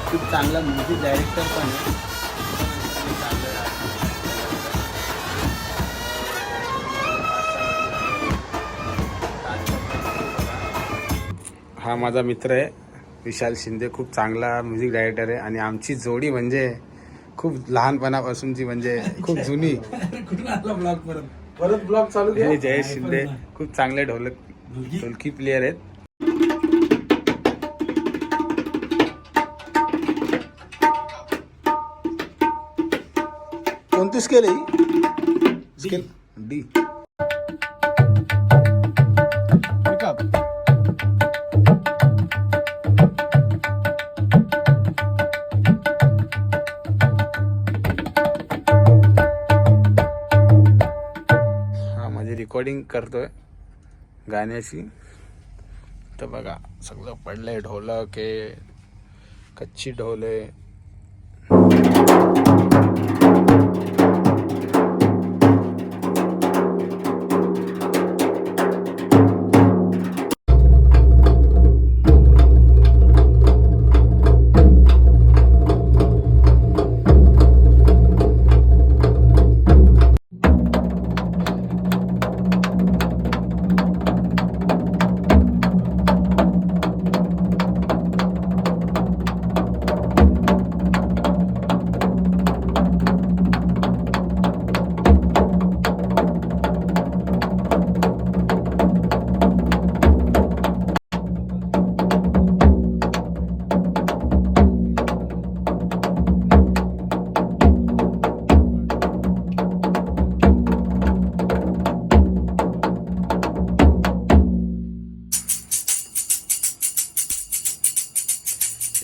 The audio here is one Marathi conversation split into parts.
खूप चांगला म्युझिक डायरेक्टर पण आहे. हा माझा मित्र आहे विशाल शिंदे, खूप चांगला म्युझिक डायरेक्टर आहे. आणि आमची जोडी म्हणजे खूप लहानपणापासूनची, म्हणजे खूप जुनी. कुठून आला ब्लॉग परत ब्लॉग चालू केला. हे जयेश शिंदे खूप चांगले ढोलकी प्लेयर आहेत. कोणती स्केल आहे? Scale D. हा म्हणजे रिकॉर्डिंग करतोय गाण्याची. तर बघा सगळं पडलंय, ढोलक आहे, कच्ची ढोल आहे.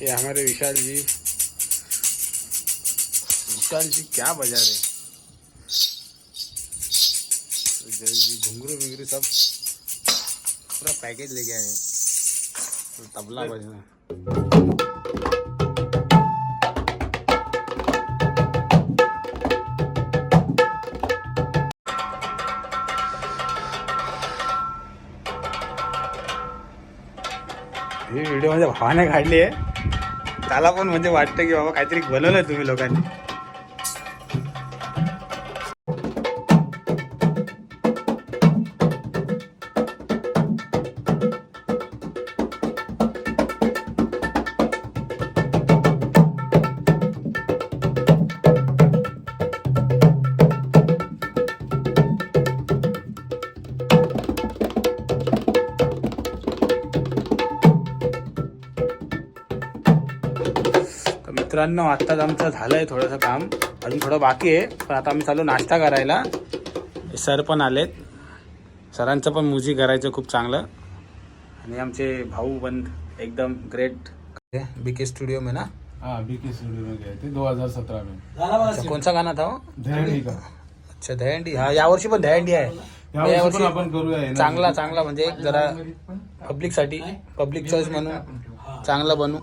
ये हमारे विशाल जी क्या बजा रहे हैं. जय जी घुंघरू विंगरू सब पूरा पैकेज लेके आए. तबला बजना. ही व्हिडिओ माझ्या भावाने काढली आहे. त्याला पण म्हणजे वाटतं की बाबा काहीतरी बनवलंय तुम्ही लोकांनी. मित्रांनो आत्ताच आमचं झालंय थोडंसं काम, अजून थोडं बाकी आहे. पण आता आम्ही चालू नाश्ता करायला. सर पण आलेत, सरांचं पण म्युझिक करायचं खूप चांगलं. आणि आमचे भाऊ बंद एकदम ग्रेट. बीके स्टूडियो में ना. हाँ बीके स्टूडियो में गए थे 2017 में. अच्छा, कौन सा गाना था वो? दहंडी का. अच्छा दहंडी. हा यावर्षी पण दहंडी आहे. यावर्षी पण आपण करूया. चांगला म्हणजे एक जरा पब्लिकसाठी, पब्लिक चॉईस म्हणून चांगलं बनवू.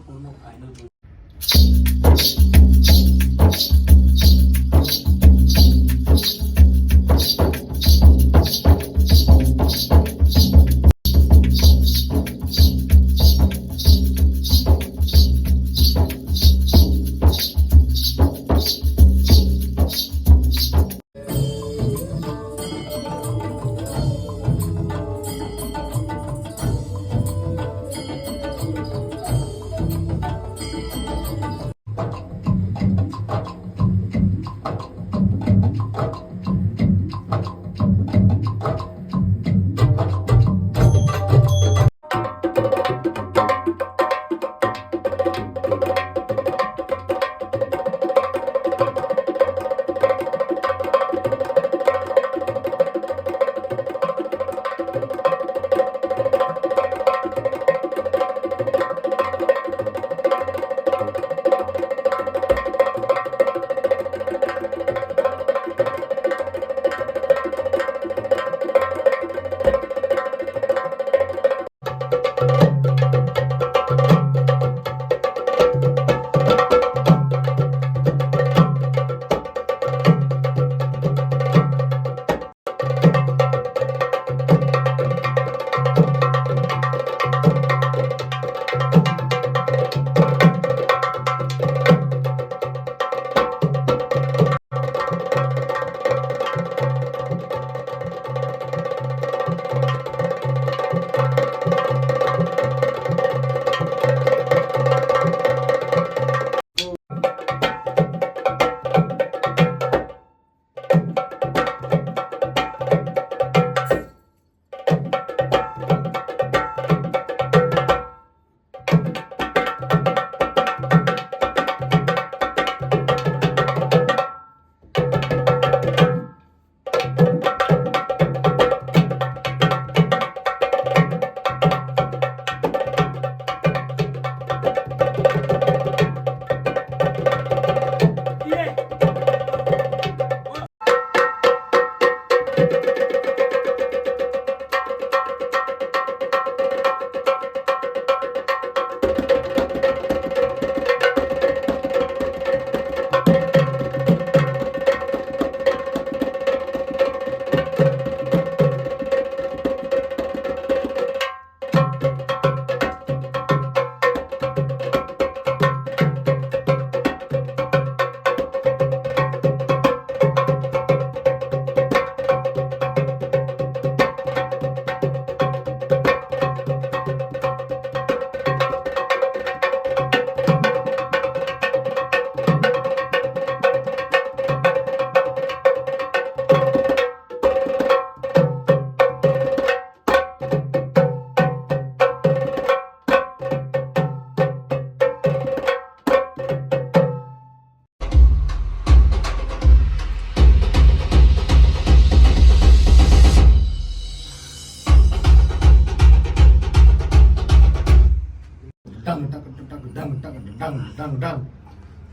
डांग डांग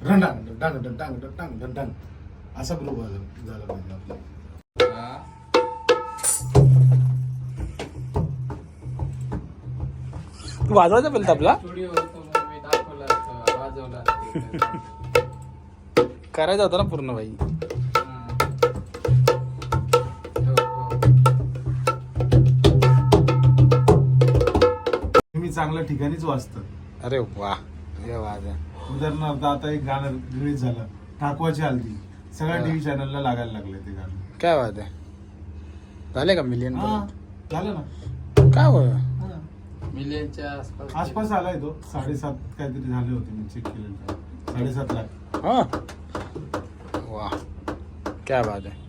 रंडांग डांग डांग डांग डांग डांग डांग असा ग्रुप झाला पाहिजे आपला. तू वाजवायचा पहिला तबला स्टुडिओ होतो मग मी दाखवला असता, वाजवला असता. करायचा होता ना पूर्ण भाई. मी चांगल्या ठिकाणीच वाचतं. अरे वा हे वाज उदाहरणार्थ आता एक गाणं रिलीज झालं ठाकवाची हल्दी सगळ्या टीव्ही चॅनलला लागायला लागले ते गाणं. काय वाद आहे झाले का मिलियन हा, झालं ना. काय होय मिलियनच्या आसपास आसपास आलाय तो 7.5 काहीतरी झाले होते मी चेक केलेलं 7.5 लाख. हा वा क्या बात है.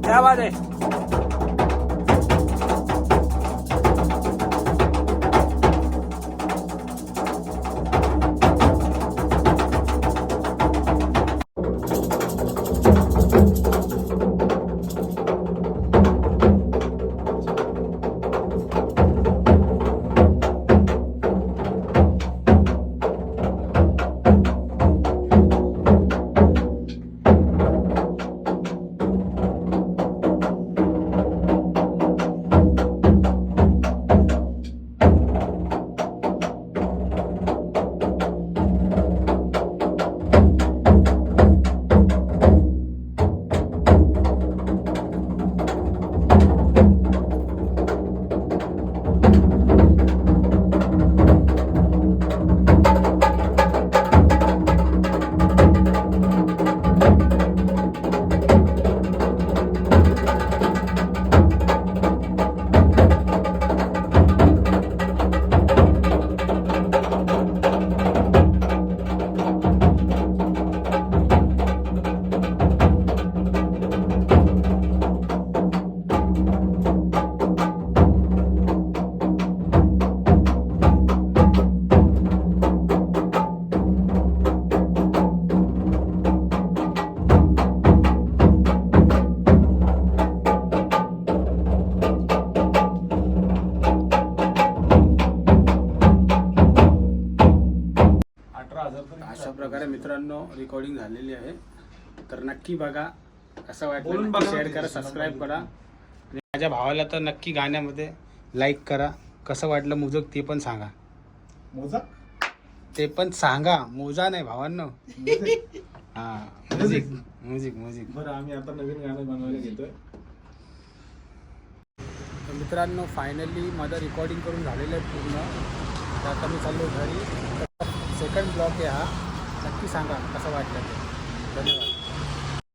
क्या बात है. अशा प्रकारे मित्रांनो रेकॉर्डिंग झालेली आहे. तर नक्की बघा कसं वाटलं नक्की शेअर करा सबस्क्राईब करा आणि माझ्या भावाला तर नक्की गाण्यामध्ये लाईक करा. कसं वाटलं मुजक ते पण सांगा. मोजा ते पण सांगा मोजा नाही भावांनो. हा म्युझिक म्युझिक म्युझिक. बरं आम्ही आता नवीन गाणं बनवायला घेतोय. तर मित्रांनो फायनली माझं रेकॉर्डिंग करून झालेलं आहे पूर्ण. तर आता मी चाललो घरी. सेकंड ब्लॉग आहे हा. नक्की सांगा कसं वाटलं ते. धन्यवाद.